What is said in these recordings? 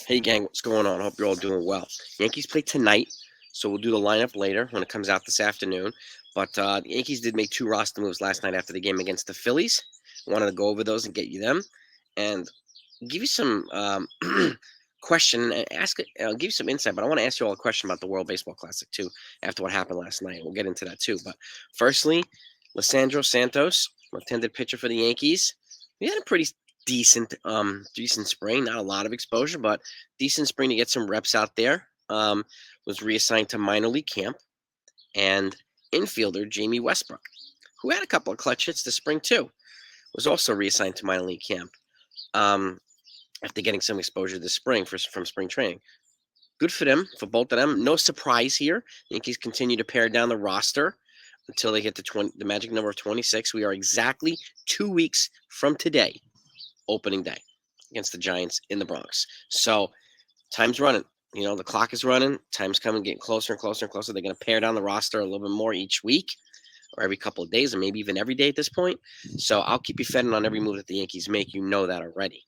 Hey gang, what's going on? Hope you're all doing well. Yankees play tonight, so we'll do the lineup later when it comes out this afternoon. But the Yankees did make two roster moves last night after the game against the Phillies. Wanted to go over those and get you them, and give you some question and ask. I'll give you some insight, but I want to ask you all a question about the World Baseball Classic too. After what happened last night, we'll get into that too. But firstly, Lissandro Santos, left-handed pitcher for the Yankees. He had a pretty decent spring. Not a lot of exposure, but decent spring to get some reps out there. Was reassigned to minor league camp, and infielder Jamie Westbrook, who had a couple of clutch hits this spring too, was also reassigned to minor league camp. After getting some exposure this spring from spring training. Good for them, for both of them. No surprise here. Yankees continue to pare down the roster until they hit the magic number of 26. We are exactly 2 weeks from today, opening day, against the Giants in the Bronx. So time's running. You know, the clock is running. Time's coming, getting closer and closer and closer. They're going to pare down the roster a little bit more each week or every couple of days, or maybe even every day at this point. So I'll keep you fed on every move that the Yankees make. You know that already.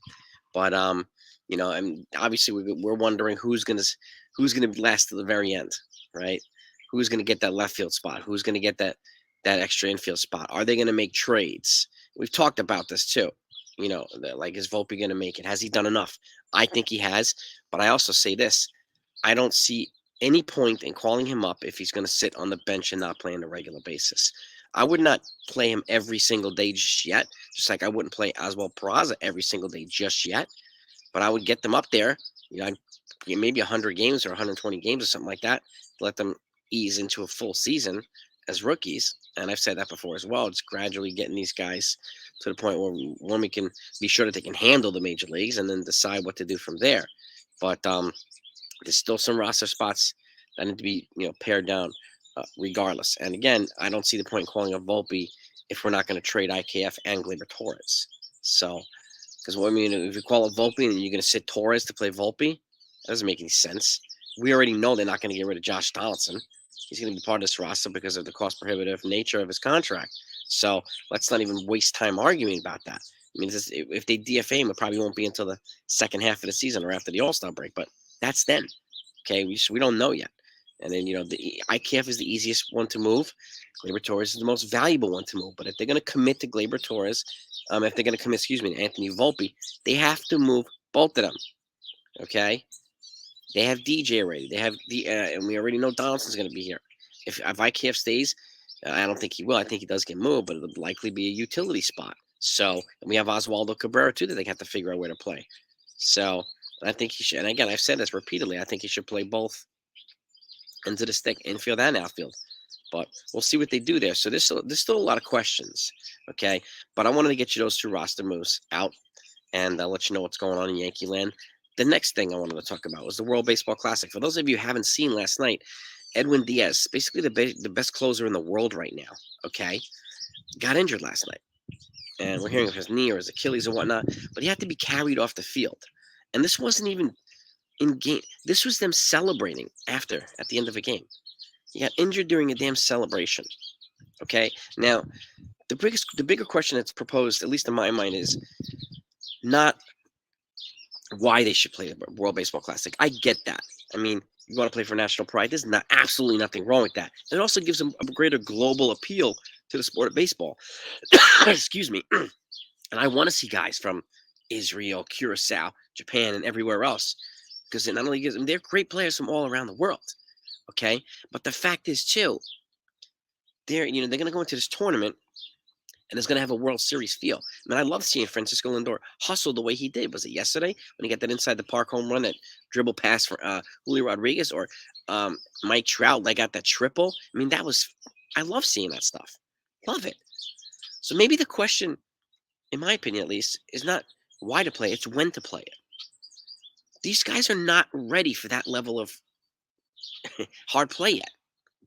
But you know, and obviously we're wondering who's gonna last to the very end, right? Who's gonna get that left field spot? Who's gonna get that extra infield spot? Are they gonna make trades? We've talked about this too. You know, like is Volpe gonna make it? Has he done enough? I think he has, but I also say this: I don't see any point in calling him up if he's going to sit on the bench and not play on a regular basis. I would not play him every single day just yet, just like I wouldn't play Oswald Peraza every single day just yet. But I would get them up there, you know, maybe 100 games or 120 games or something like that, let them ease into a full season as rookies. And I've said that before as well. It's gradually getting these guys to the point where when we can be sure that they can handle the major leagues and then decide what to do from there. But there's still some roster spots that need to be, you know, pared down regardless. And again, I don't see the point in calling a Volpe if we're not going to trade IKF and Gleyber Torres. So, because I mean, if you call it Volpe and you're going to sit Torres to play Volpe, that doesn't make any sense. We already know they're not going to get rid of Josh Donaldson. He's going to be part of this roster because of the cost prohibitive nature of his contract. So let's not even waste time arguing about that. I mean, if they DFA him, it probably won't be until the second half of the season or after the All-Star break. But that's then. Okay, we don't know yet. And then, you know, the IKF is the easiest one to move. Gleyber Torres is the most valuable one to move. But if they're going to commit to Gleyber Torres, if they're going to commit, to Anthony Volpe, they have to move both of them. Okay, they have DJ already. They have and we already know Donaldson's going to be here. If IKF stays, I don't think he will. I think he does get moved, but it'll likely be a utility spot. So, and we have Oswaldo Cabrera too that they have to figure out where to play. So I think he should. And again, I've said this repeatedly. I think he should play both ends of the stick, infield and outfield. But we'll see what they do there. So there's still a lot of questions. Okay, but I wanted to get you those two roster moves out, and I'll let you know what's going on in Yankee land. The next thing I wanted to talk about was the World Baseball Classic. For those of you who haven't seen last night, Edwin Diaz, basically the best closer in the world right now, okay, got injured last night. And we're hearing of his knee or his Achilles or whatnot, but he had to be carried off the field. And this wasn't even in game. This was them celebrating at the end of a game. He got injured during a damn celebration. Okay, now the bigger question that's proposed, at least in my mind, is not why they should play the World Baseball Classic. I get that. I mean, you want to play for national pride. There's absolutely nothing wrong with that. It also gives them a greater global appeal to the sport of baseball. Excuse me. And I want to see guys from Israel, Curacao, Japan, and everywhere else, because it not only gives them, they're great players from all around the world. Okay, but the fact is too, they're going to go into this tournament and it's going to have a World Series feel. I mean, I love seeing Francisco Lindor hustle the way he did. Was it yesterday when he got that inside the park home run, that dribble pass for Julio Rodriguez, or Mike Trout? They got that triple. I mean, I love seeing that stuff. Love it. So maybe the question, in my opinion at least, is not why to play, it's when to play it. These guys are not ready for that level of hard play yet.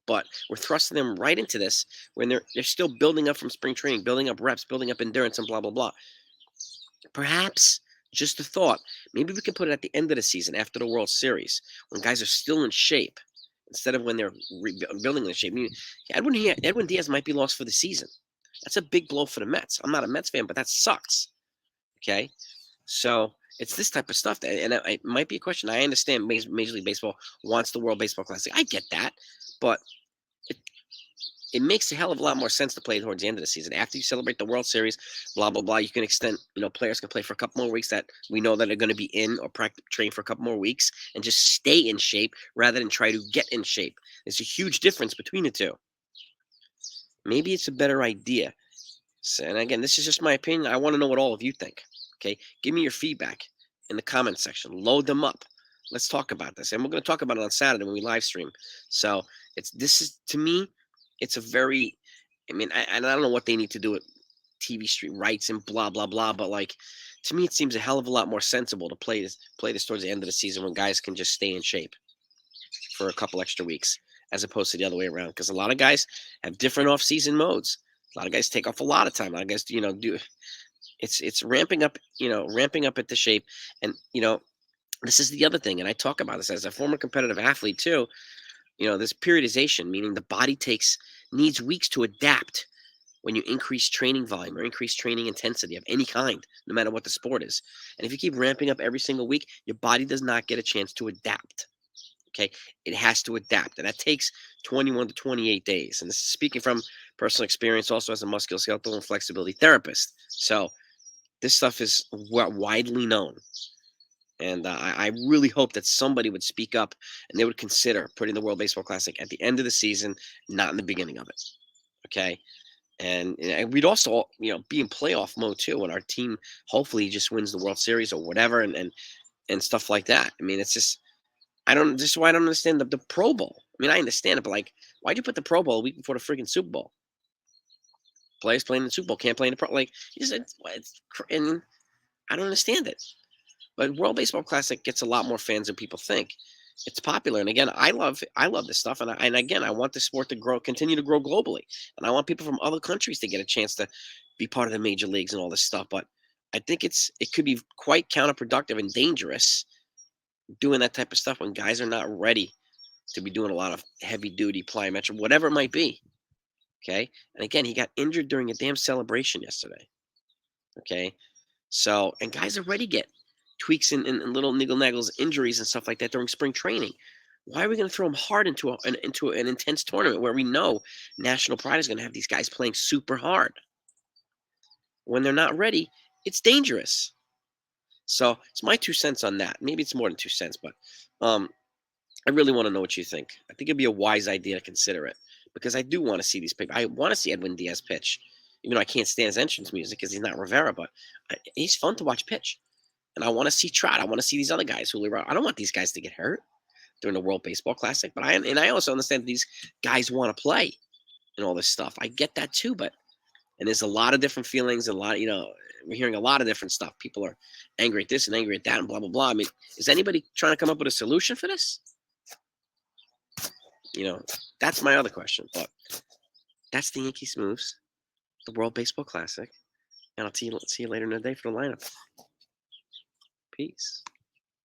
But we're thrusting them right into this when they're still building up from spring training, building up reps, building up endurance, and blah, blah, blah. Perhaps, just a thought, maybe we can put it at the end of the season after the World Series when guys are still in shape instead of when they're building the shape. I mean, Edwin Diaz might be lost for the season. That's a big blow for the Mets. I'm not a Mets fan, but that sucks. Okay? So It's this type of stuff that, and it might be a question. I understand Major League Baseball wants the World Baseball Classic. I get that, but it makes a hell of a lot more sense to play towards the end of the season. After you celebrate the World Series, blah, blah, blah, you can extend, players can play for a couple more weeks that we know that are going to be in or practice train for a couple more weeks and just stay in shape rather than try to get in shape. There's a huge difference between the two. Maybe it's a better idea. So, and again, this is just my opinion. I want to know what all of you think. Okay. Give me your feedback in the comment section. Load them up. Let's talk about this. And we're going to talk about it on Saturday when we live stream. So this is, to me, it's a very, I don't know what they need to do with TV stream rights and blah, blah, blah. But like, to me, it seems a hell of a lot more sensible to play this towards the end of the season when guys can just stay in shape for a couple extra weeks, as opposed to the other way around. Because a lot of guys have different off-season modes. A lot of guys take off a lot of time. A lot of guys, do it's ramping up, ramping up at the shape. And, this is the other thing. And I talk about this as a former competitive athlete too. This periodization, meaning the body needs weeks to adapt when you increase training volume or increase training intensity of any kind, no matter what the sport is. And if you keep ramping up every single week, your body does not get a chance to adapt. Okay, it has to adapt, and that takes 21 to 28 days. And this is speaking from personal experience, also as a musculoskeletal and flexibility therapist. So this stuff is widely known, and I really hope that somebody would speak up and they would consider putting the World Baseball Classic at the end of the season, not in the beginning of it. Okay. And we'd also, be in playoff mode too, when our team hopefully just wins the World Series or whatever, and stuff like that. It's just, this is why I don't understand the Pro Bowl. I understand it, but like, why'd you put the Pro Bowl a week before the freaking Super Bowl? Players playing in the Super Bowl can't play in the Pro. Like, and I don't understand it. But World Baseball Classic gets a lot more fans than people think. It's popular, and again, I love this stuff, and again, I want the sport to continue to grow globally, and I want people from other countries to get a chance to be part of the major leagues and all this stuff. But I think it could be quite counterproductive and dangerous doing that type of stuff when guys are not ready to be doing a lot of heavy duty plyometric, whatever it might be. Okay. And again, he got injured during a damn celebration yesterday. Okay. So, and guys already get tweaks and little niggle naggles, injuries and stuff like that during spring training. Why are we going to throw them hard into an intense tournament where we know national pride is going to have these guys playing super hard? When they're not ready, it's dangerous. So it's my 2 cents on that. Maybe it's more than 2 cents, but I really want to know what you think. I think it'd be a wise idea to consider it, because I do want to see these people. I want to see Edwin Diaz pitch, even though I can't stand his entrance music because he's not Rivera, but he's fun to watch pitch. And I want to see Trout. I want to see these other guys. I don't want these guys to get hurt during the World Baseball Classic, but I also understand that these guys want to play and all this stuff. I get that too, and there's a lot of different feelings, we're hearing a lot of different stuff. People are angry at this and angry at that and blah, blah, blah. Is anybody trying to come up with a solution for this? That's my other question. But that's the Yankees moves, the World Baseball Classic. And I'll see you later in the day for the lineup. Peace.